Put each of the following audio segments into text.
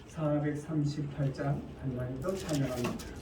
438장 한마디도 찬양합니다.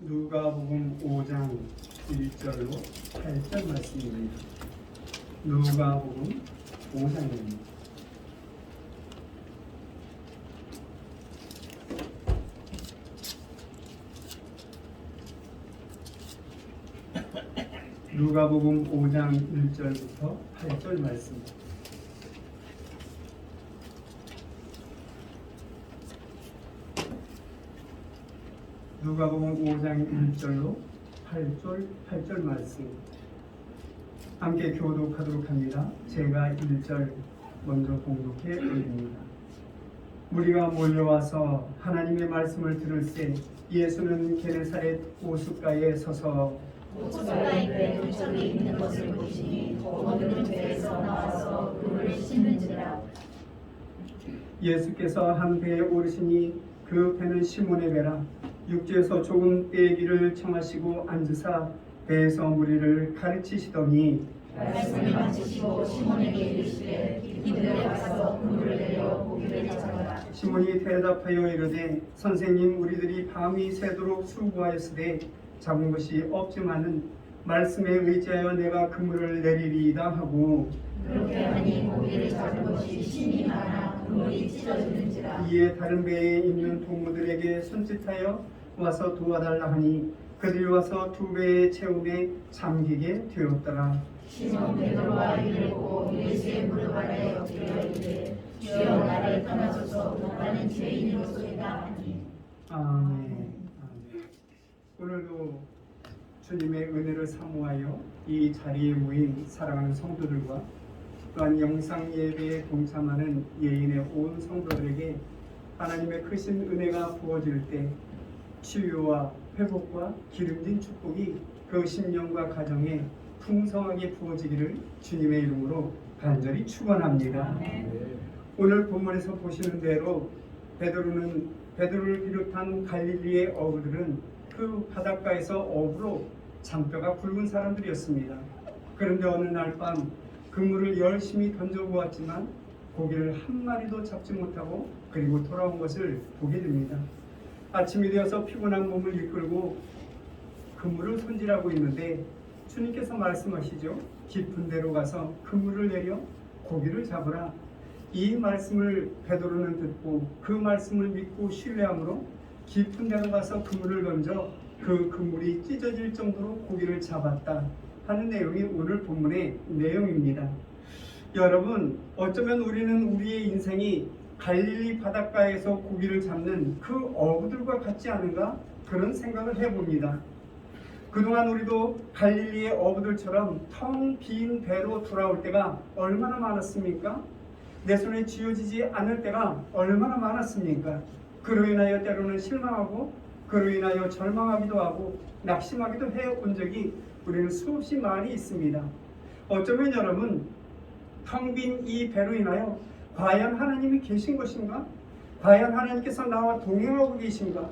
누가복음 5장 1절로 8절 말씀입니다. 누가복음 5장입니다. 누가복음 5장 1절부터 8절 말씀입니다. 누가복음 5장 1절로 8절 말씀 함께 교독하도록 합니다. 제가 1절 먼저 공독해 드립니다. 무리가 몰려와서 하나님의 말씀을 들을새 예수는 게네사렛 호숫가에 서서 호숫가에 배 두 척이 있는 것을 보시니 거기는 배에서 나와서 물을 씻는지라. 예수께서 한 배에 오르시니 그 배는 시몬의 배라. 육지에서 조금 떼기를 청하시고 앉으사 배에서 무리를 가르치시더니 말씀을 마치시고 시몬에게 이르시되 깊이 들어가서 물을 내려 고기를 잡아라. 시몬이 대답하여 이르되 선생님, 우리들이 밤이 새도록 수고하였으되 잡은 것이 없지만은 말씀에 의지하여 내가 그물을 내리리이다 하고 그렇게 하니 고기를 잡은 것이 심히 많아 그물이 찢어지는지라. 이에 다른 배에 있는 동무들에게 손짓하여 와서 도와달라 하니 그들이 와서 두 배의 채움에 잠기게 되었더라. 시몬 베드로가 이를 보고 예수의 무릎 아래에 엎드려 이르되 주여 나를 떠나소서 나는 죄인이로소이다 하니. 아멘. 오늘도 주님의 은혜를 사모하여 이 자리에 모인 사랑하는 성도들과 또한 영상 예배에 동참하는 예인의 온 성도들에게 하나님의 크신 은혜가 부어질 때 치유와 회복과 기름진 축복이 그 심령과 가정에 풍성하게 부어지기를 주님의 이름으로 간절히 축원합니다. 오늘 본문에서 보시는 대로 베드로를 비롯한 갈릴리의 어부들은 그 바닷가에서 어부로 잔뼈가 굵은 사람들이었습니다. 그런데 어느 날 밤 그물을 열심히 던져보았지만 고기를 한 마리도 잡지 못하고 그리고 돌아온 것을 보게 됩니다. 아침이 되어서 피곤한 몸을 이끌고 그물을 손질하고 있는데 주님께서 말씀하시죠. 깊은 데로 가서 그물을 내려 고기를 잡으라. 이 말씀을 베드로는 듣고 그 말씀을 믿고 신뢰함으로 깊은 데로 가서 그물을 던져 그 그물이 찢어질 정도로 고기를 잡았다 하는 내용이 오늘 본문의 내용입니다. 여러분, 어쩌면 우리는 우리의 인생이 갈릴리 바닷가에서 고기를 잡는 그 어부들과 같지 않은가 그런 생각을 해봅니다. 그동안 우리도 갈릴리의 어부들처럼 텅 빈 배로 돌아올 때가 얼마나 많았습니까? 내 손에 쥐어지지 않을 때가 얼마나 많았습니까? 그로 인하여 때로는 실망하고 그로 인하여 절망하기도 하고 낙심하기도 해온 적이 우리는 수없이 많이 있습니다. 어쩌면 여러분, 텅 빈 이 배로 인하여 과연 하나님이 계신 것인가? 과연 하나님께서 나와 동행하고 계신가?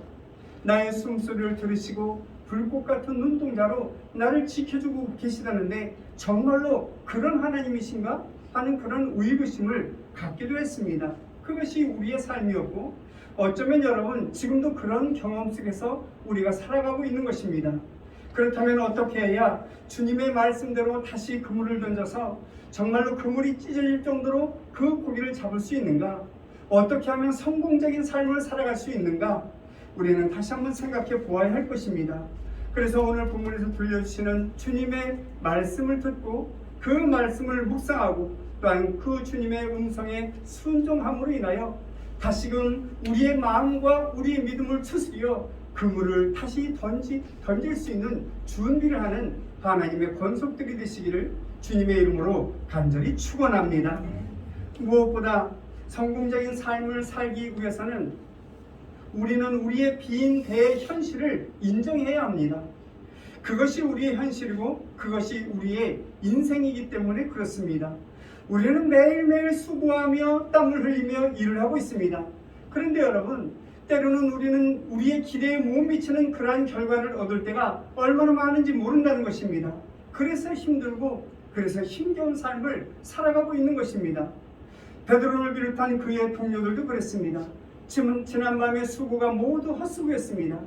나의 숨소리를 들으시고 불꽃 같은 눈동자로 나를 지켜주고 계시다는데 정말로 그런 하나님이신가? 하는 그런 의구심을 갖기도 했습니다. 그것이 우리의 삶이었고 어쩌면 여러분 지금도 그런 경험 속에서 우리가 살아가고 있는 것입니다. 그렇다면 어떻게 해야 주님의 말씀대로 다시 그물을 던져서 정말로 그물이 찢어질 정도로 그 고기를 잡을 수 있는가? 어떻게 하면 성공적인 삶을 살아갈 수 있는가? 우리는 다시 한번 생각해 보아야 할 것입니다. 그래서 오늘 본문에서 들려주시는 주님의 말씀을 듣고 그 말씀을 묵상하고 또한 그 주님의 음성에 순종함으로 인하여 다시금 우리의 마음과 우리의 믿음을 추스려 그물을 다시 던질 수 있는 준비를 하는 하나님의 권속들이 되시기를 주님의 이름으로 간절히 축원합니다. 무엇보다 성공적인 삶을 살기 위해서는 우리는 우리의 빈 배의 현실을 인정해야 합니다. 그것이 우리의 현실이고 그것이 우리의 인생이기 때문에 그렇습니다. 우리는 매일매일 수고하며 땀을 흘리며 일을 하고 있습니다. 그런데 여러분, 때로는 우리는 우리의 기대에 못 미치는 그러한 결과를 얻을 때가 얼마나 많은지 모른다는 것입니다. 그래서 힘들고 그래서 힘겨운 삶을 살아가고 있는 것입니다. 베드로를 비롯한 그의 동료들도 그랬습니다. 지난밤에 수고가 모두 헛수고였습니다.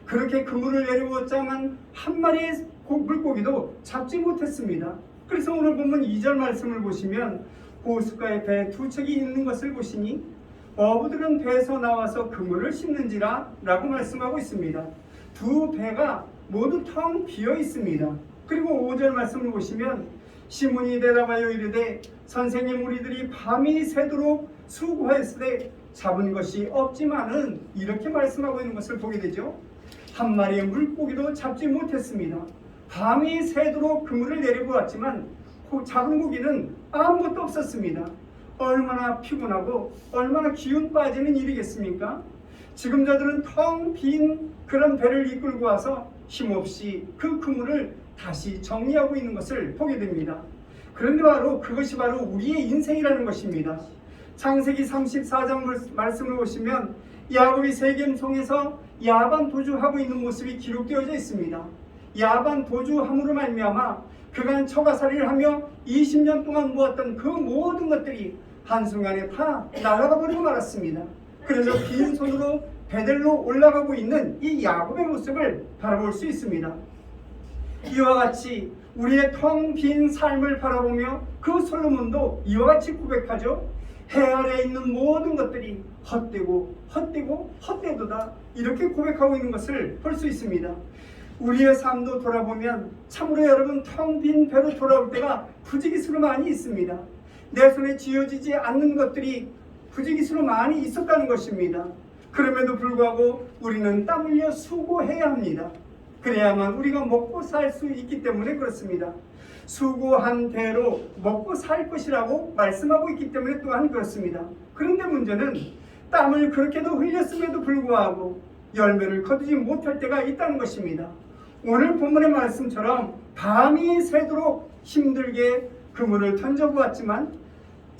그렇게 그물을 내려보았지만 한 마리의 물고기도 잡지 못했습니다. 그래서 오늘 보면 2절 말씀을 보시면 호숫가에 배 두 척이 있는 것을 보시니 어부들은 배에서 나와서 그물을 씹는지라 라고 말씀하고 있습니다. 두 배가 모두 텅 비어 있습니다. 그리고 5절 말씀을 보시면 시몬이 대답하여 이르되 선생님, 우리들이 밤이 새도록 수고하였으되 잡은 것이 없지만은 이렇게 말씀하고 있는 것을 보게 되죠. 한 마리의 물고기도 잡지 못했습니다. 밤이 새도록 그물을 내려보았지만 잡은 고기는 아무것도 없었습니다. 얼마나 피곤하고 얼마나 기운 빠지는 일이겠습니까? 지금 저들은 텅 빈 그런 배를 이끌고 와서 힘없이 그 그물을 다시 정리하고 있는 것을 보게 됩니다. 그런데 그것이 바로 우리의 인생이라는 것입니다. 창세기 34장 말씀을 보시면 야곱이 세겜성에서 야반 도주하고 있는 모습이 기록되어져 있습니다. 야반 도주함으로 말미암아 그간 처가살이를 하며 20년 동안 모았던 그 모든 것들이 한순간에 다 날아가 버리고 말았습니다. 그래서 빈손으로 베델로 올라가고 있는 이 야곱의 모습을 바라볼 수 있습니다. 이와 같이 우리의 텅 빈 삶을 바라보며 그 솔로몬도 이와 같이 고백하죠. 해 아래에 있는 모든 것들이 헛되도다 이렇게 고백하고 있는 것을 볼 수 있습니다. 우리의 삶도 돌아보면 참으로 여러분 텅 빈 배로 돌아올 때가 부지기수로 많이 있습니다. 내 손에 쥐어지지 않는 것들이 부지기수로 많이 있었다는 것입니다. 그럼에도 불구하고 우리는 땀 흘려 수고해야 합니다. 그래야만 우리가 먹고 살 수 있기 때문에 그렇습니다. 수고한 대로 먹고 살 것이라고 말씀하고 있기 때문에 또한 그렇습니다. 그런데 문제는 땀을 그렇게도 흘렸음에도 불구하고 열매를 거두지 못할 때가 있다는 것입니다. 오늘 본문의 말씀처럼 밤이 새도록 힘들게 그물을 던져보았지만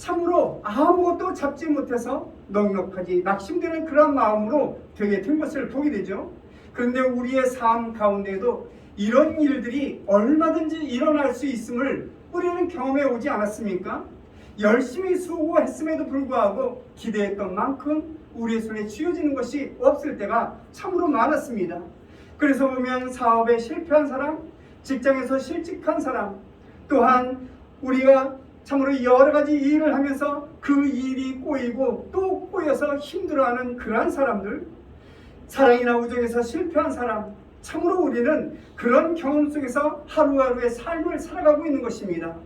참으로 아무것도 잡지 못해서 넉넉하지 낙심되는 그런 마음으로 되게 된 것을 보게 되죠. 그런데 우리의 삶 가운데에도 이런 일들이 얼마든지 일어날 수 있음을 우리는 경험해 오지 않았습니까? 열심히 수고했음에도 불구하고 기대했던 만큼 우리의 손에 쥐어지는 것이 없을 때가 참으로 많았습니다. 그래서 보면 사업에 실패한 사람, 직장에서 실직한 사람, 또한 우리가 참으로 여러 가지 일을 하면서 그 일이 꼬이고 또 꼬여서 힘들어하는 그러한 사람들, 사랑이나 우정에서 실패한 사람, 참으로 우리는 그런 경험 속에서 하루하루의 삶을 살아가고 있는 것입니다.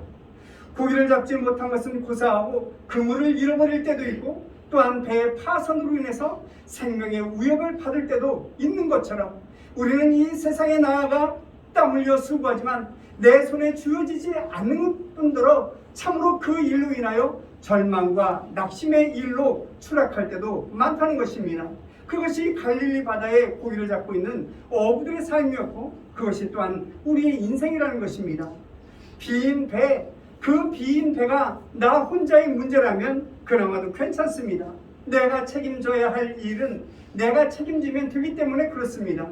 고기를 잡지 못한 것은 고사하고 그물을 잃어버릴 때도 있고, 또한 배의 파손으로 인해서 생명의 위협을 받을 때도 있는 것처럼 우리는 이 세상에 나아가 땀 흘려 수고하지만 내 손에 쥐어지지 않는 뿐더러 참으로 그 일로 인하여 절망과 낙심의 일로 추락할 때도 많다는 것입니다. 그것이 갈릴리 바다에 고기를 잡고 있는 어부들의 삶이었고, 그것이 또한 우리의 인생이라는 것입니다. 빈 배, 그 빈 배가 나 혼자의 문제라면 그나마도 괜찮습니다. 내가 책임져야 할 일은 내가 책임지면 되기 때문에 그렇습니다.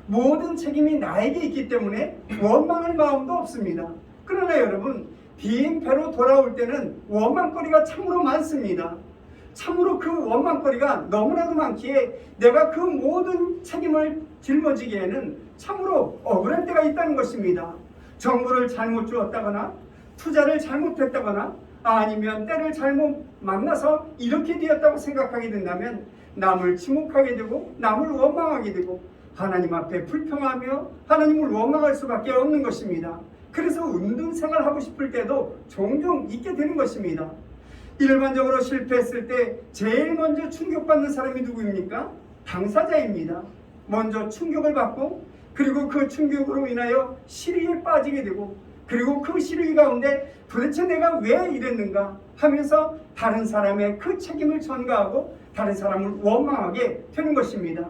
모든 책임이 나에게 있기 때문에 원망할 마음도 없습니다. 그러나 여러분, 빈 배로 돌아올 때는 원망거리가 참으로 많습니다. 참으로 그 원망거리가 너무나도 많기에 내가 그 모든 책임을 짊어지기에는 참으로 억울할 때가 있다는 것입니다. 정보를 잘못 주었다거나 투자를 잘못했다거나 아니면 때를 잘못 만나서 이렇게 되었다고 생각하게 된다면 남을 지목하게 되고 남을 원망하게 되고 하나님 앞에 불평하며 하나님을 원망할 수밖에 없는 것입니다. 그래서 운동생활하고 싶을 때도 종종 있게 되는 것입니다. 일반적으로 실패했을 때 제일 먼저 충격받는 사람이 누구입니까? 당사자입니다. 먼저 충격을 받고 그리고 그 충격으로 인하여 시리에 빠지게 되고, 그리고 그 시리 가운데 도대체 내가 왜 이랬는가 하면서 다른 사람의 그 책임을 전가하고 다른 사람을 원망하게 되는 것입니다.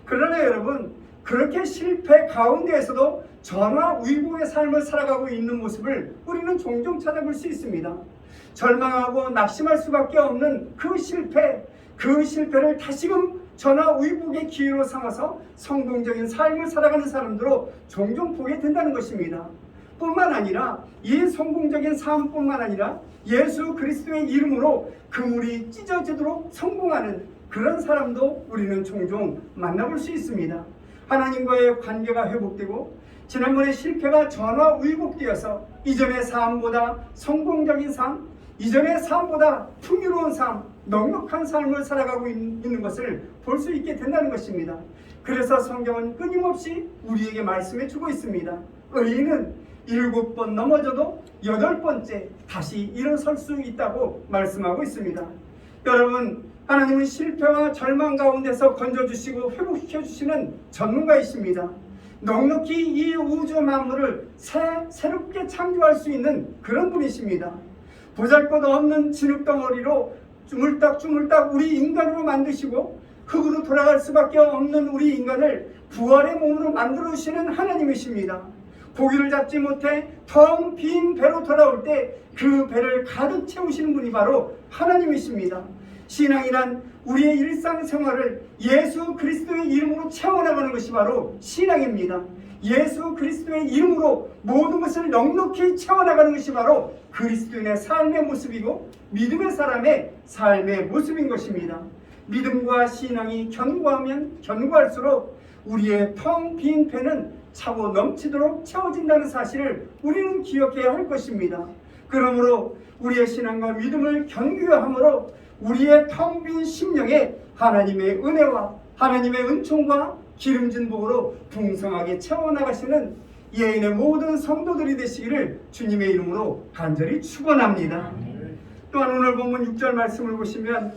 그러나 여러분, 그렇게 실패 가운데에서도 전화위복의 삶을 살아가고 있는 모습을 우리는 종종 찾아볼 수 있습니다. 절망하고 낙심할 수밖에 없는 그 실패를 다시금 전화위복의 기회로 삼아서 성공적인 삶을 살아가는 사람들로 종종 보게 된다는 것입니다. 뿐만 아니라 이 성공적인 삶뿐만 아니라 예수 그리스도의 이름으로 그물이 찢어지도록 성공하는 그런 사람도 우리는 종종 만나볼 수 있습니다. 하나님과의 관계가 회복되고 지난번에 실패가 전화위복되어서 이전의 삶보다 성공적인 삶, 이전의 삶보다 풍요로운 삶, 넉넉한 삶을 살아가고 있는 것을 볼 수 있게 된다는 것입니다. 그래서 성경은 끊임없이 우리에게 말씀해 주고 있습니다. 의인은 7번 넘어져도 8번째 다시 일어설 수 있다고 말씀하고 있습니다. 여러분, 하나님은 실패와 절망 가운데서 건져주시고 회복시켜주시는 전문가이십니다. 넉넉히 이 우주 만물을 새롭게 창조할 수 있는 그런 분이십니다. 보잘것없는 진흙덩어리로 주물딱 우리 인간으로 만드시고 흙으로 돌아갈 수밖에 없는 우리 인간을 부활의 몸으로 만들어주시는 하나님이십니다. 고기를 잡지 못해 텅 빈 배로 돌아올 때 그 배를 가득 채우시는 분이 바로 하나님이십니다. 신앙이란 우리의 일상생활을 예수 그리스도의 이름으로 채워나가는 것이 바로 신앙입니다. 예수 그리스도의 이름으로 모든 것을 넉넉히 채워나가는 것이 바로 그리스도인의 삶의 모습이고 믿음의 사람의 삶의 모습인 것입니다. 믿음과 신앙이 견고하면 견고할수록 우리의 텅 빈 배는 차고 넘치도록 채워진다는 사실을 우리는 기억해야 할 것입니다. 그러므로 우리의 신앙과 믿음을 견고함으로 우리의 텅 빈 심령에 하나님의 은혜와 하나님의 은총과 기름진 복으로 풍성하게 채워나가시는 예인의 모든 성도들이 되시기를 주님의 이름으로 간절히 축원합니다. 또한 오늘 본문 6절 말씀을 보시면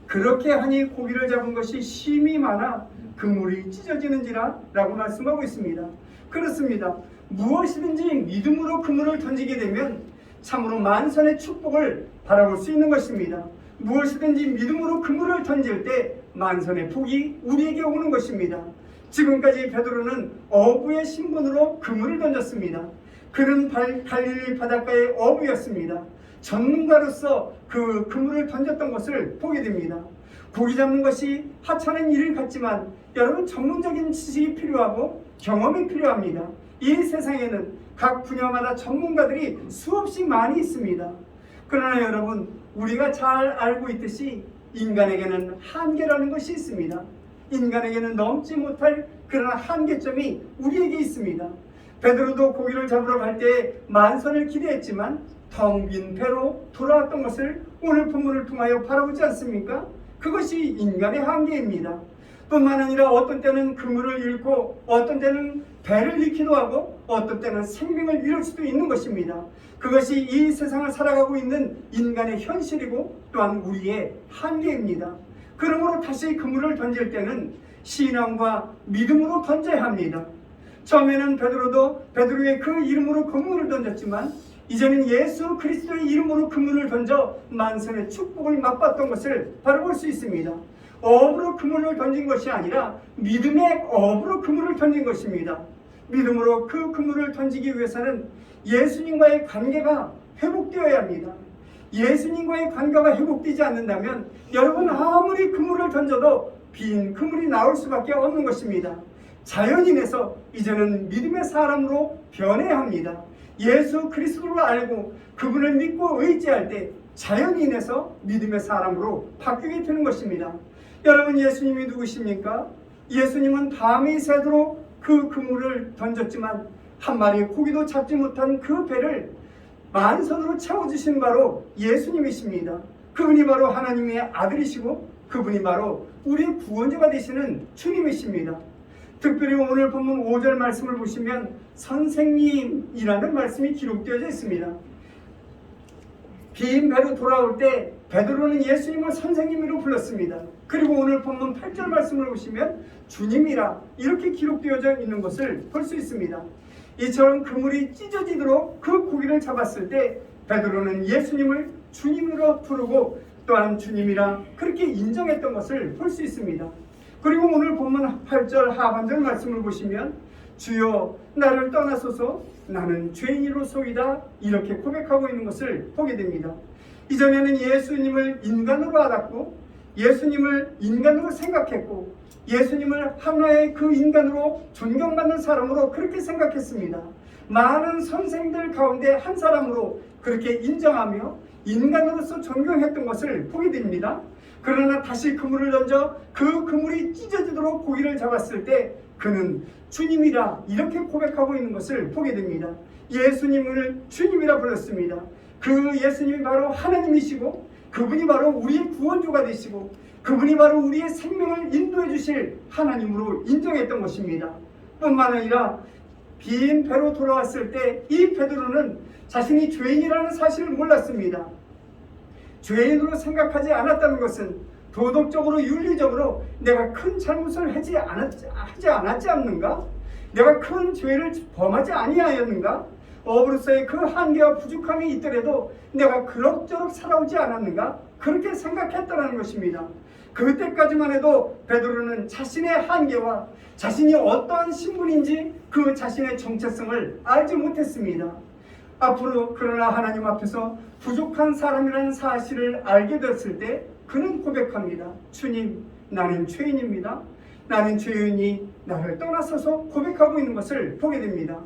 그렇게 하니 고기를 잡은 것이 심이 많아 그물이 찢어지는지라 라고 말씀하고 있습니다. 그렇습니다. 무엇이든지 믿음으로 그물을 던지게 되면 참으로 만선의 축복을 바라볼 수 있는 것입니다. 무엇이든지 믿음으로 그물을 던질 때 만선의 복이 우리에게 오는 것입니다. 지금까지 베드로는 어부의 신분으로 그물을 던졌습니다. 그는 갈릴리 바닷가의 어부였습니다. 전문가로서 그 그물을 던졌던 것을 보게 됩니다. 고기 잡는 것이 하찮은 일 같지만 여러분, 전문적인 지식이 필요하고 경험이 필요합니다. 이 세상에는 각 분야마다 전문가들이 수없이 많이 있습니다. 그러나 여러분, 우리가 잘 알고 있듯이 인간에게는 한계라는 것이 있습니다. 인간에게는 넘지 못할 그런 한계점이 우리에게 있습니다. 베드로도 고기를 잡으러 갈 때 만선을 기대했지만 텅 빈 배로 돌아왔던 것을 오늘 본문을 통하여 바라보지 않습니까? 그것이 인간의 한계입니다. 뿐만 아니라 어떤 때는 그물을 잃고 어떤 때는 배를 잃기도 하고 어떤 때는 생명을 잃을 수도 있는 것입니다. 그것이 이 세상을 살아가고 있는 인간의 현실이고 또한 우리의 한계입니다. 그러므로 다시 그물을 던질 때는 신앙과 믿음으로 던져야 합니다. 처음에는 베드로도 베드로의 그 이름으로 그물을 던졌지만 이제는 예수 그리스도의 이름으로 그물을 던져 만선의 축복을 맛봤던 것을 바로 볼 수 있습니다. 어업으로 그물을 던진 것이 아니라 믿음의 어업으로 그물을 던진 것입니다. 믿음으로 그 그물을 던지기 위해서는 예수님과의 관계가 회복되어야 합니다. 예수님과의 관계가 회복되지 않는다면 여러분, 아무리 그물을 던져도 빈 그물이 나올 수밖에 없는 것입니다. 자연인에서 이제는 믿음의 사람으로 변해야 합니다. 예수 그리스도를 알고 그분을 믿고 의지할 때 자연인에서 믿음의 사람으로 바뀌게 되는 것입니다. 여러분, 예수님이 누구십니까? 예수님은 밤이 새도록 그 그물을 던졌지만 한 마리의 고기도 잡지 못한 그 배를 만선으로 채워주신 바로 예수님이십니다. 그분이 바로 하나님의 아들이시고 그분이 바로 우리의 구원자가 되시는 주님이십니다. 특별히 오늘 본문 5절 말씀을 보시면 선생님이라는 말씀이 기록되어져 있습니다. 빈 배로 돌아올 때 베드로는 예수님을 선생님으로 불렀습니다. 그리고 오늘 본문 8절 말씀을 보시면 주님이라 이렇게 기록되어져 있는 것을 볼 수 있습니다. 이처럼 그물이 찢어지도록 그 고기를 잡았을 때 베드로는 예수님을 주님으로 부르고 또한 주님이라 그렇게 인정했던 것을 볼 수 있습니다. 그리고 오늘 본문 8절 하반절 말씀을 보시면 주여 나를 떠나소서 나는 죄인으로소이다 이렇게 고백하고 있는 것을 보게 됩니다. 이전에는 예수님을 인간으로 알았고 예수님을 인간으로 생각했고 예수님을 하나의 그 인간으로 존경받는 사람으로 그렇게 생각했습니다. 많은 선생들 가운데 한 사람으로 그렇게 인정하며 인간으로서 존경했던 것을 보게 됩니다. 그러나 다시 그물을 던져 그 그물이 찢어지도록 고기를 잡았을 때 그는 주님이라 이렇게 고백하고 있는 것을 보게 됩니다. 예수님을 주님이라 불렀습니다. 그 예수님이 바로 하나님이시고 그분이 바로 우리의 구원주가 되시고 그분이 바로 우리의 생명을 인도해 주실 하나님으로 인정했던 것입니다. 뿐만 아니라 빈 배로 돌아왔을 때 이 베드로는 자신이 죄인이라는 사실을 몰랐습니다. 죄인으로 생각하지 않았다는 것은 도덕적으로 윤리적으로 내가 큰 잘못을 하지 않았지 않는가? 내가 큰 죄를 범하지 아니하였는가? 업으로서의 그 한계와 부족함이 있더라도 내가 그럭저럭 살아오지 않았는가? 그렇게 생각했다는 것입니다. 그때까지만 해도 베드로는 자신의 한계와 자신이 어떠한 신분인지 그 자신의 정체성을 알지 못했습니다. 앞으로 그러나 하나님 앞에서 부족한 사람이라는 사실을 알게 됐을 때 그는 고백합니다. 주님, 나는 죄인입니다. 나는 죄인이 나를 떠나서서 고백하고 있는 것을 보게 됩니다.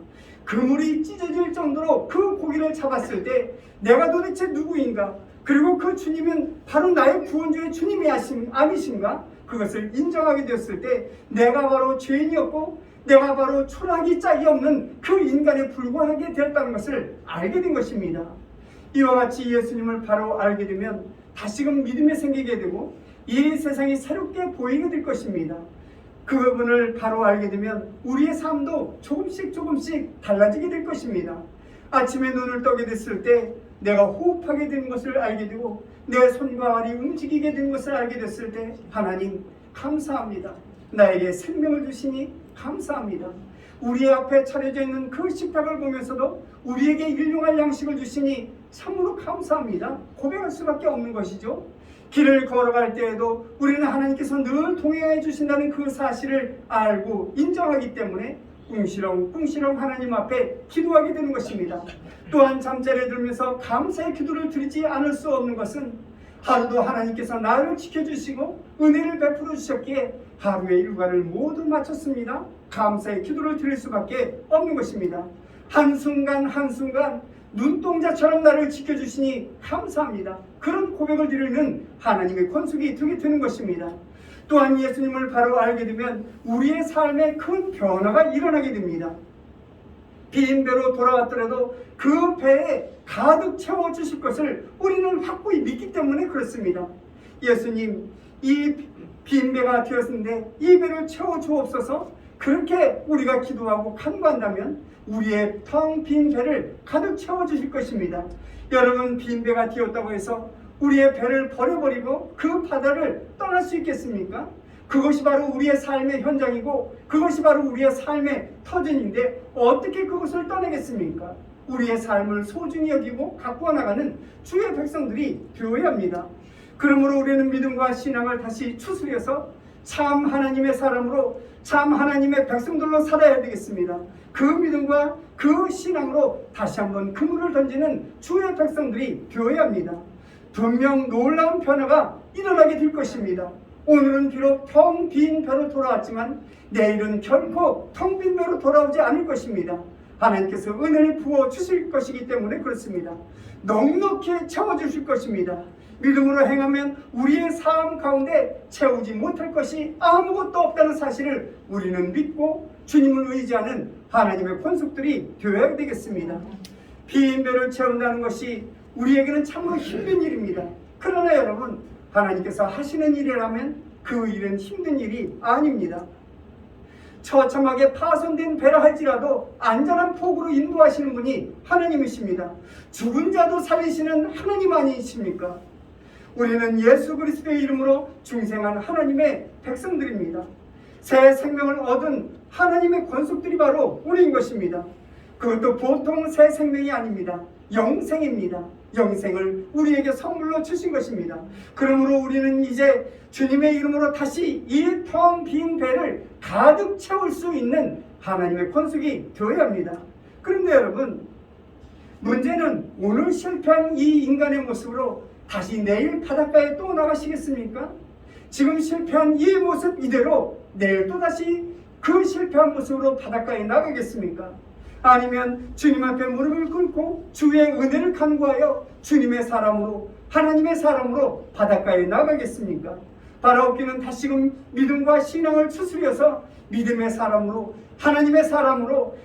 그물이 찢어질 정도로 그 고기를 잡았을 때 내가 도대체 누구인가? 그리고 그 주님은 바로 나의 구원주의 주님이 아니신가? 그것을 인정하게 되었을 때 내가 바로 죄인이었고 내가 바로 초라하기 짝이 없는 그 인간에 불과하게 되었다는 것을 알게 된 것입니다. 이와 같이 예수님을 바로 알게 되면 다시금 믿음이 생기게 되고 이 세상이 새롭게 보이게 될 것입니다. 그분을 바로 알게 되면 우리의 삶도 조금씩 달라지게 될 것입니다. 아침에 눈을 뜨게 됐을 때 내가 호흡하게 된 것을 알게 되고 내 손과 발이 움직이게 된 것을 알게 됐을 때 하나님 감사합니다. 나에게 생명을 주시니 감사합니다. 우리 앞에 차려져 있는 그 식탁을 보면서도 우리에게 일용할 양식을 주시니 참으로 감사합니다. 고백할 수밖에 없는 것이죠. 길을 걸어갈 때에도 우리는 하나님께서 늘 동행해 주신다는 그 사실을 알고 인정하기 때문에 꿍시렁 하나님 앞에 기도하게 되는 것입니다. 또한 잠자리에 들면서 감사의 기도를 드리지 않을 수 없는 것은 하루도 하나님께서 나를 지켜주시고 은혜를 베풀어 주셨기에 하루의 일과를 모두 마쳤습니다. 감사의 기도를 드릴 수밖에 없는 것입니다. 한순간 한순간 눈동자처럼 나를 지켜주시니 감사합니다. 그런 고백을 드리는 하나님의 권속이 되게 되는 것입니다. 또한 예수님을 바로 알게 되면 우리의 삶에 큰 변화가 일어나게 됩니다. 빈 배로 돌아왔더라도 그 배에 가득 채워주실 것을 우리는 확고히 믿기 때문에 그렇습니다. 예수님, 이 빈 배가 되었는데 이 배를 채워주옵소서. 그렇게 우리가 기도하고 간구한다면 우리의 텅 빈 배를 가득 채워주실 것입니다. 여러분, 빈 배가 되었다고 해서 우리의 배를 버려버리고 그 바다를 떠날 수 있겠습니까? 그것이 바로 우리의 삶의 현장이고 그것이 바로 우리의 삶의 터전인데 어떻게 그것을 떠내겠습니까? 우리의 삶을 소중히 여기고 가꾸어 나가는 주의 백성들이 되어야 합니다. 그러므로 우리는 믿음과 신앙을 다시 추스려서 참 하나님의 사람으로 참 하나님의 백성들로 살아야 되겠습니다. 그 믿음과 그 신앙으로 다시 한번 그물을 던지는 주의 백성들이 되어야 합니다. 분명 놀라운 변화가 일어나게 될 것입니다. 오늘은 비록 텅 빈 배로 돌아왔지만 내일은 결코 텅 빈 배로 돌아오지 않을 것입니다. 하나님께서 은혜를 부어 주실 것이기 때문에 그렇습니다. 넉넉히 채워주실 것입니다. 믿음으로 행하면 우리의 삶 가운데 채우지 못할 것이 아무것도 없다는 사실을 우리는 믿고 주님을 의지하는 하나님의 권속들이 되어야 되겠습니다. 빈 배를 채운다는 것이 우리에게는 참으로 힘든 일입니다. 그러나 여러분, 하나님께서 하시는 일이라면 그 일은 힘든 일이 아닙니다. 처참하게 파손된 배라 할지라도 안전한 폭으로 인도하시는 분이 하나님이십니다. 죽은 자도 살리시는 하나님 아니십니까? 우리는 예수 그리스도의 이름으로 중생한 하나님의 백성들입니다. 새 생명을 얻은 하나님의 권속들이 바로 우리인 것입니다. 그것도 보통 새 생명이 아닙니다. 영생입니다. 영생을 우리에게 선물로 주신 것입니다. 그러므로 우리는 이제 주님의 이름으로 다시 이 텅 빈 배를 가득 채울 수 있는 하나님의 권속이 되어야 합니다. 그런데 여러분, 문제는 오늘 실패한 이 인간의 모습으로 다시 내일 바닷가에 또 나가시겠습니까? 지금 실패한 이 모습 이대로 내일 또다시 그 실패한 모습으로 바닷가에 나가겠습니까? 아니면 주님 앞에 무릎을 꿇고 주의 은혜를 간구하여 주님의 사람으로 하나님의 사람으로 바닷가에 나가겠습니까? 바라옵기는 다시금 믿음과 신앙을 추스려서 믿음의 사람으로 하나님의 사람으로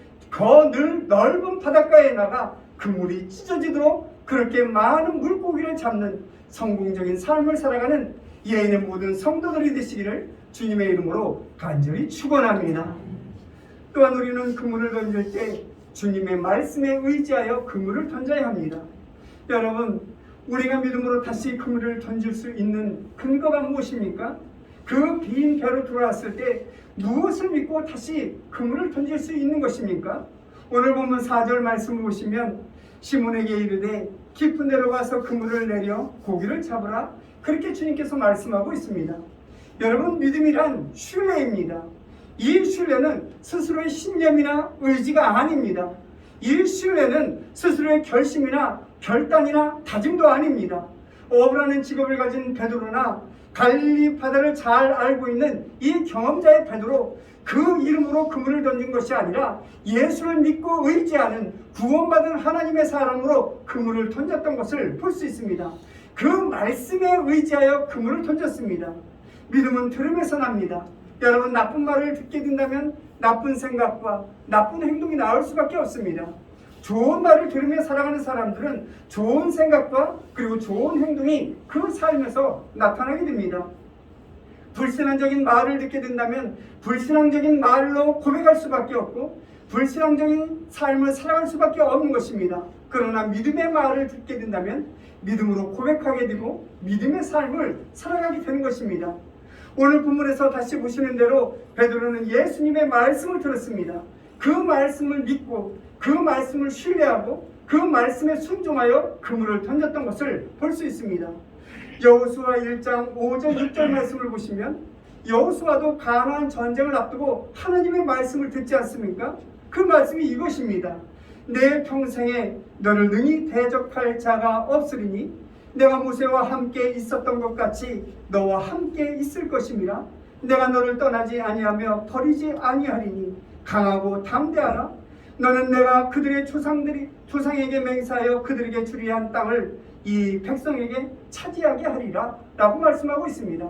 늘 넓은 바닷가에 나가 그물이 찢어지도록 그렇게 많은 물고기를 잡는 성공적인 삶을 살아가는 예인의 모든 성도들이 되시기를 주님의 이름으로 간절히 축원합니다. 또한 우리는 그물을 던질 때 주님의 말씀에 의지하여 그물을 던져야 합니다. 여러분, 우리가 믿음으로 다시 그물을 던질 수 있는 근거가 무엇입니까? 그 빈 배로 돌아왔을 때 무엇을 믿고 다시 그물을 던질 수 있는 것입니까? 오늘 보면 4절 말씀을 보시면 시몬에게 이르되 깊은 데로 가서 그물을 내려 고기를 잡으라, 그렇게 주님께서 말씀하고 있습니다. 여러분, 믿음이란 신뢰입니다. 이 신뢰는 스스로의 신념이나 의지가 아닙니다. 이 신뢰는 스스로의 결심이나 결단이나 다짐도 아닙니다. 어부라는 직업을 가진 베드로나 갈릴리 바다를 잘 알고 있는 이 경험자의 베드로, 그 이름으로 그물을 던진 것이 아니라 예수를 믿고 의지하는 구원받은 하나님의 사람으로 그물을 던졌던 것을 볼 수 있습니다. 그 말씀에 의지하여 그물을 던졌습니다. 믿음은 들음에서 납니다. 여러분, 나쁜 말을 듣게 된다면 나쁜 생각과 나쁜 행동이 나올 수밖에 없습니다. 좋은 말을 들으며 살아가는 사람들은 좋은 생각과 그리고 좋은 행동이 그 삶에서 나타나게 됩니다. 불신앙적인 말을 듣게 된다면 불신앙적인 말로 고백할 수밖에 없고 불신앙적인 삶을 살아갈 수밖에 없는 것입니다. 그러나 믿음의 말을 듣게 된다면 믿음으로 고백하게 되고 믿음의 삶을 살아가게 되는 것입니다. 오늘 본문에서 다시 보시는 대로 베드로는 예수님의 말씀을 들었습니다. 그 말씀을 믿고 그 말씀을 신뢰하고 그 말씀에 순종하여 그물을 던졌던 것을 볼 수 있습니다. 여호수아 1장 5절 6절 말씀을 보시면 여호수아도 가나안 전쟁을 앞두고 하나님의 말씀을 듣지 않습니까? 그 말씀이 이것입니다. 내 평생에 너를 능히 대적할 자가 없으리니 내가 모세와 함께 있었던 것 같이 너와 함께 있을 것임이라. 내가 너를 떠나지 아니하며 버리지 아니하리니 강하고 담대하라. 너는 내가 그들의 조상에게 맹세하여 그들에게 주리라 한 땅을 이 백성에게 차지하게 하리라 라고 말씀하고 있습니다.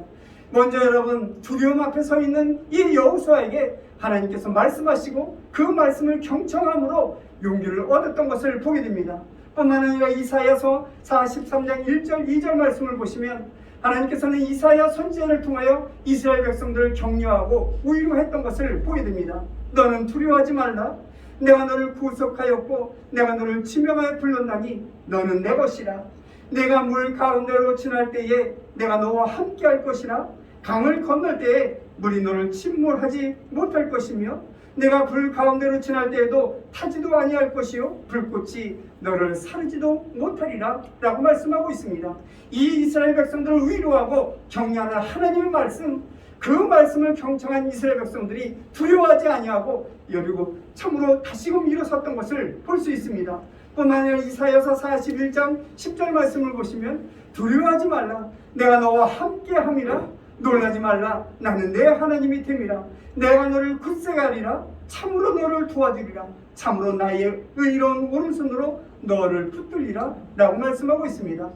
먼저 여러분, 두려움 앞에 서 있는 이 여호수아에게 하나님께서 말씀하시고 그 말씀을 경청함으로 용기를 얻었던 것을 보게 됩니다. 뿐만 아니라 이사야서 43장 1절 2절 말씀을 보시면 하나님께서는 이사야 선지자를 통하여 이스라엘 백성들을 격려하고 위로했던 것을 보게 됩니다. 너는 두려워하지 말라. 내가 너를 구속하였고 내가 너를 지명하여 불렀나니 너는 내 것이라. 내가 물 가운데로 지날 때에 내가 너와 함께 할 것이라. 강을 건널 때에 물이 너를 침몰하지 못할 것이며 내가 불 가운데로 지날 때에도 타지도 아니할 것이요 불꽃이 너를 사르지도 못하리라 라고 말씀하고 있습니다. 이 이스라엘 백성들을 위로하고 격려하는 하나님의 말씀, 그 말씀을 경청한 이스라엘 백성들이 두려워하지 아니하고 여리고 참으로 다시금 일어섰던 것을 볼 수 있습니다. 뿐만 아니라 이사야서 41장 10절 말씀을 보시면 두려워하지 말라. 내가 너와 함께 함이라. 놀라지 말라. 나는 내 하나님이 됨이라. 내가 너를 굳세게 하리라. 참으로 너를 도와주리라. 참으로 나의 의로운 오른손으로 너를 붙들리라 라고 말씀하고 있습니다.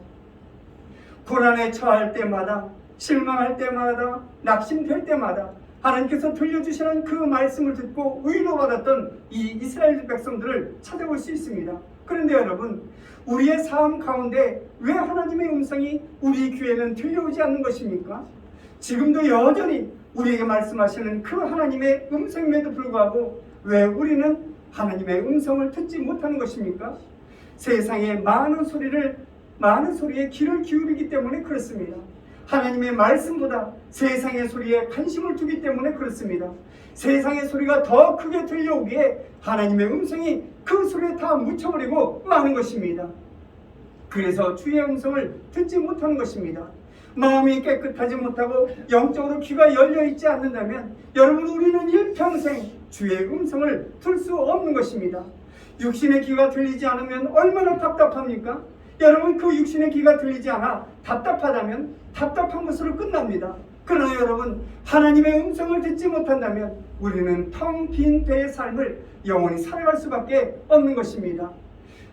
고난에 처할 때마다, 실망할 때마다, 낙심될 때마다 하나님께서 들려주시는 그 말씀을 듣고 위로받았던 이 이스라엘 백성들을 찾아볼 수 있습니다. 그런데 여러분, 우리의 삶 가운데 왜 하나님의 음성이 우리 귀에는 들려오지 않는 것입니까? 지금도 여전히 우리에게 말씀하시는 그 하나님의 음성임에도 불구하고 왜 우리는 하나님의 음성을 듣지 못하는 것입니까? 세상의 많은 소리에 귀를 기울이기 때문에 그렇습니다. 하나님의 말씀보다 세상의 소리에 관심을 두기 때문에 그렇습니다. 세상의 소리가 더 크게 들려오기에 하나님의 음성이 그 소리에 다 묻혀버리고 마는 것입니다. 그래서 주의 음성을 듣지 못하는 것입니다. 마음이 깨끗하지 못하고 영적으로 귀가 열려있지 않는다면 여러분, 우리는 일평생 주의 음성을 들 수 없는 것입니다. 육신의 귀가 들리지 않으면 얼마나 답답합니까? 여러분, 그 육신의 귀가 들리지 않아 답답하다면 답답한 것으로 끝납니다. 그러나 여러분, 하나님의 음성을 듣지 못한다면 우리는 텅 빈 배의 삶을 영원히 살아갈 수밖에 없는 것입니다.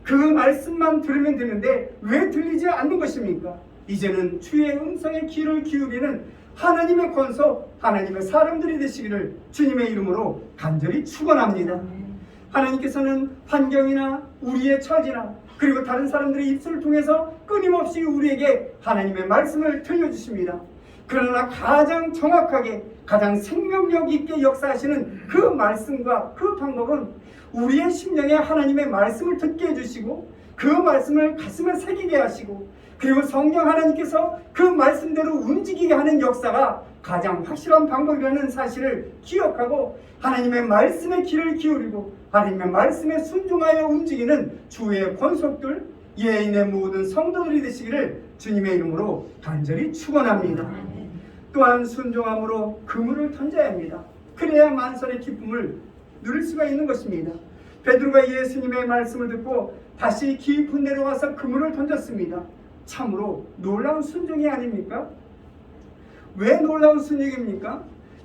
그 말씀만 들으면 되는데 왜 들리지 않는 것입니까? 이제는 주의 음성에 귀를 기울이는 하나님의 권소, 하나님의 사람들이 되시기를 주님의 이름으로 간절히 축원합니다. 하나님께서는 환경이나 우리의 처지나 그리고 다른 사람들의 입술을 통해서 끊임없이 우리에게 하나님의 말씀을 들려주십니다. 그러나 가장 정확하게, 가장 생명력 있게 역사하시는 그 말씀과 그 방법은 우리의 심령에 하나님의 말씀을 듣게 해주시고 그 말씀을 가슴에 새기게 하시고 그리고 성령 하나님께서 그 말씀대로 움직이게 하는 역사가 가장 확실한 방법이라는 사실을 기억하고 하나님의 말씀에 귀를 기울이고 하나님의 말씀에 순종하여 움직이는 주의 권속들, 예인의 모든 성도들이 되시기를 주님의 이름으로 간절히 축원합니다. 또한 순종함으로 그물을 던져야 합니다. 그래야 만선의 기쁨을 누릴 수가 있는 것입니다. 베드로가 예수님의 말씀을 듣고 다시 깊은 데로 가서 그물을 던졌습니다. 참으로 놀라운 순종이 아닙니까? 왜 놀라운 순종입니까?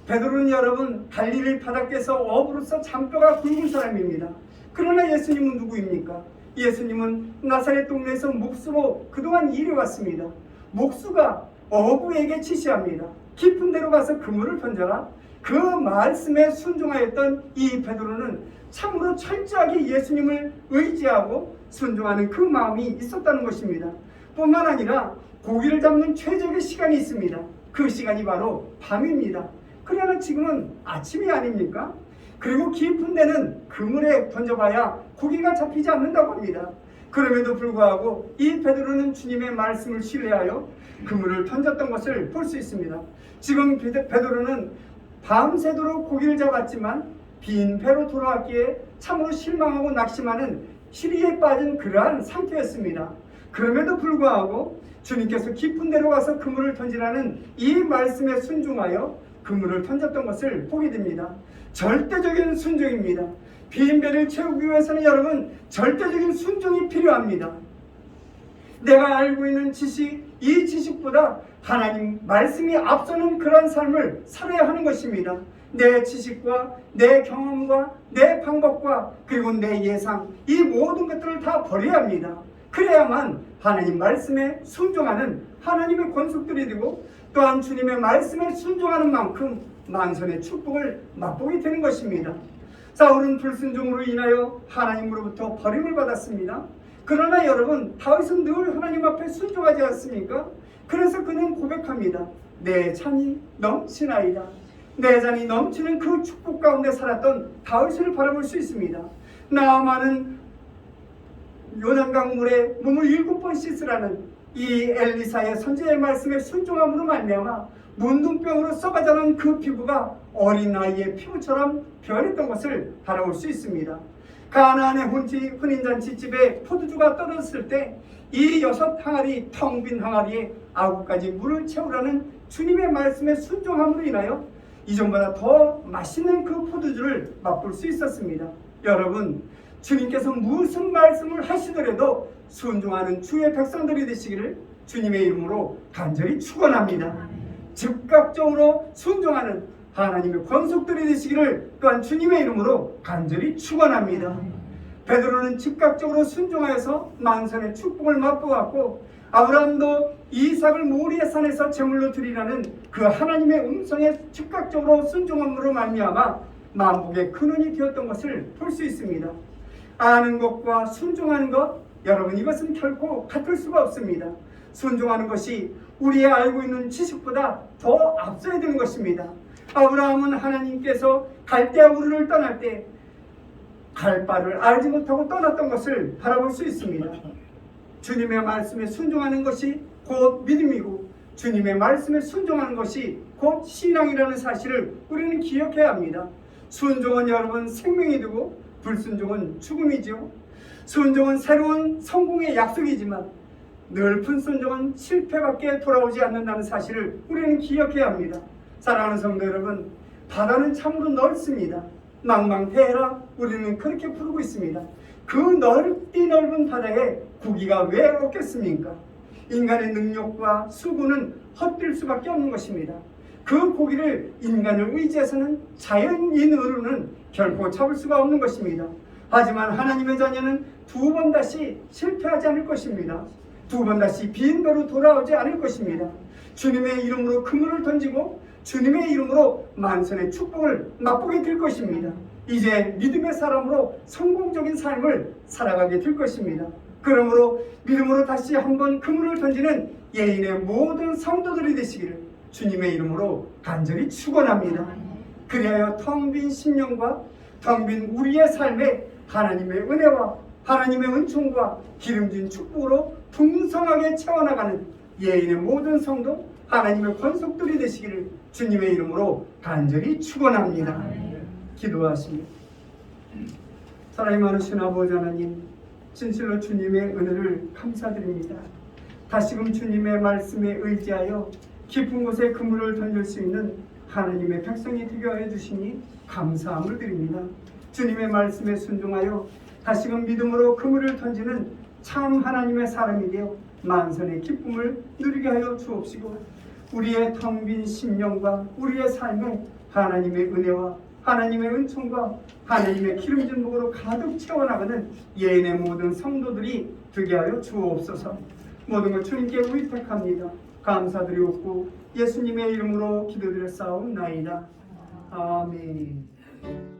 베드로는 여러분, 갈릴리 바닷가에서 어부로서 잔뼈가 굵은 사람입니다. 그러나 예수님은 누구입니까? 예수님은 나사렛 동네에서 목수로 그동안 일해왔습니다. 목수가 어부에게 지시합니다. 깊은 데로 가서 그물을 던져라. 그 말씀에 순종하였던 이 베드로는 참으로 철저하게 예수님을 의지하고 순종하는 그 마음이 있었다는 것입니다. 뿐만 아니라 고기를 잡는 최적의 시간이 있습니다. 그 시간이 바로 밤입니다. 그러나 지금은 아침이 아닙니까? 그리고 깊은 데는 그물에 던져봐야 고기가 잡히지 않는다고 합니다. 그럼에도 불구하고 이 베드로는 주님의 말씀을 신뢰하여 그물을 던졌던 것을 볼 수 있습니다. 지금 베드로는 밤새도록 고기를 잡았지만 빈 배로 돌아왔기에 참으로 실망하고 낙심하는 시리에 빠진 그러한 상태였습니다. 그럼에도 불구하고 주님께서 깊은 데로 가서 그물을 던지라는 이 말씀에 순종하여 그물을 던졌던 것을 보게 됩니다. 절대적인 순종입니다. 빈 배를 채우기 위해서는 여러분 절대적인 순종이 필요합니다. 내가 알고 있는 지식, 이 지식보다 하나님 말씀이 앞서는 그런 삶을 살아야 하는 것입니다. 내 지식과 내 경험과 내 방법과 그리고 내 예상, 이 모든 것들을 다 버려야 합니다. 그래야만 하나님 말씀에 순종하는 하나님의 권속들이 되고 또한 주님의 말씀에 순종하는 만큼 만선의 축복을 맛보게 되는 것입니다. 사울은 불순종으로 인하여 하나님으로부터 버림을 받았습니다. 그러나 여러분 다윗은 늘 하나님 앞에 순종하지 않습니까? 그래서 그는 고백합니다. 내 잔이 넘치나이다. 내 잔이 넘치는 그 축복 가운데 살았던 다윗을 바라볼 수 있습니다. 나아만은 요단강 물에 몸을 7번 씻으라는 이 엘리사의 선지자의 말씀에 순종함으로 말미암아 문둥병으로 썩어가는 그 피부가 어린아이의 피부처럼 변했던 것을 바라볼 수 있습니다. 가나안의 혼인잔치집에 포도주가 떨어졌을 때 이 6 항아리 텅 빈 항아리에 9가지 물을 채우라는 주님의 말씀에 순종함으로 인하여 이전보다 더 맛있는 그 포도주를 맛볼 수 있었습니다. 여러분 주님께서 무슨 말씀을 하시더라도 순종하는 주의 백성들이 되시기를 주님의 이름으로 간절히 축원합니다. 즉각적으로 순종하는 하나님의 권속들이 되시기를 또한 주님의 이름으로 간절히 축원합니다. 베드로는 즉각적으로 순종하여서 만선의 축복을 맛보았고 아브라함도 이삭을 모리의 산에서 제물로 드리라는 그 하나님의 음성에 즉각적으로 순종함으로 말미암아 만복의 근원이 되었던 것을 볼 수 있습니다. 아는 것과 순종하는 것, 여러분 이것은 결코 같을 수가 없습니다. 순종하는 것이 우리의 알고 있는 지식보다 더 앞서야 되는 것입니다. 아브라함은 하나님께서 갈대아 우르를 떠날 때 갈 바를 알지 못하고 떠났던 것을 바라볼 수 있습니다. 주님의 말씀에 순종하는 것이 곧 믿음이고 주님의 말씀에 순종하는 것이 곧 신앙이라는 사실을 우리는 기억해야 합니다. 순종은 여러분 생명이 되고 불순종은 죽음이죠. 순종은 새로운 성공의 약속이지만 넓은 순종은 실패밖에 돌아오지 않는다는 사실을 우리는 기억해야 합니다. 사랑하는 성도 여러분, 바다는 참으로 넓습니다. 망망대해라 우리는 그렇게 부르고 있습니다. 그 넓디 넓은 바다에 고기가 왜 없겠습니까? 인간의 능력과 수고는 헛될 수밖에 없는 것입니다. 그 고기를 인간을 의지해서는 자연인으로는 결코 잡을 수가 없는 것입니다. 하지만 하나님의 자녀는 2번 다시 실패하지 않을 것입니다. 2번 다시 빈 배로 돌아오지 않을 것입니다. 주님의 이름으로 그물을 던지고 주님의 이름으로 만선의 축복을 맛보게 될 것입니다. 이제 믿음의 사람으로 성공적인 삶을 살아가게 될 것입니다. 그러므로 믿음으로 다시 한번 그물을 던지는 예인의 모든 성도들이 되시기를 주님의 이름으로 간절히 축원합니다. 그리하여 텅 빈 심령과 텅 빈 우리의 삶에 하나님의 은혜와 하나님의 은총과 기름진 축복으로 풍성하게 채워나가는 예인의 모든 성도 하나님의 권속들이 되시기를 주님의 이름으로 간절히 축원합니다. 기도하십니다. 사랑이 많으신 아버지 하나님, 진실로 주님의 은혜를 감사드립니다. 다시금 주님의 말씀에 의지하여 깊은 곳에 그물을 던질 수 있는 하나님의 백성이 되게 하여 주시니 감사함을 드립니다. 주님의 말씀에 순종하여 다시금 믿음으로 그물을 던지는 참 하나님의 사람이 되어 만선의 기쁨을 누리게 하여 주옵시고 우리의 텅 빈 심령과 우리의 삶에 하나님의 은혜와 하나님의 은총과 하나님의 기름진 복으로 가득 채워나가는 예인의 모든 성도들이 되게 하여 주옵소서. 모든 것 주님께 의탁합니다. 감사드리옵고 예수님의 이름으로 기도드렸사옵나이다. 아멘.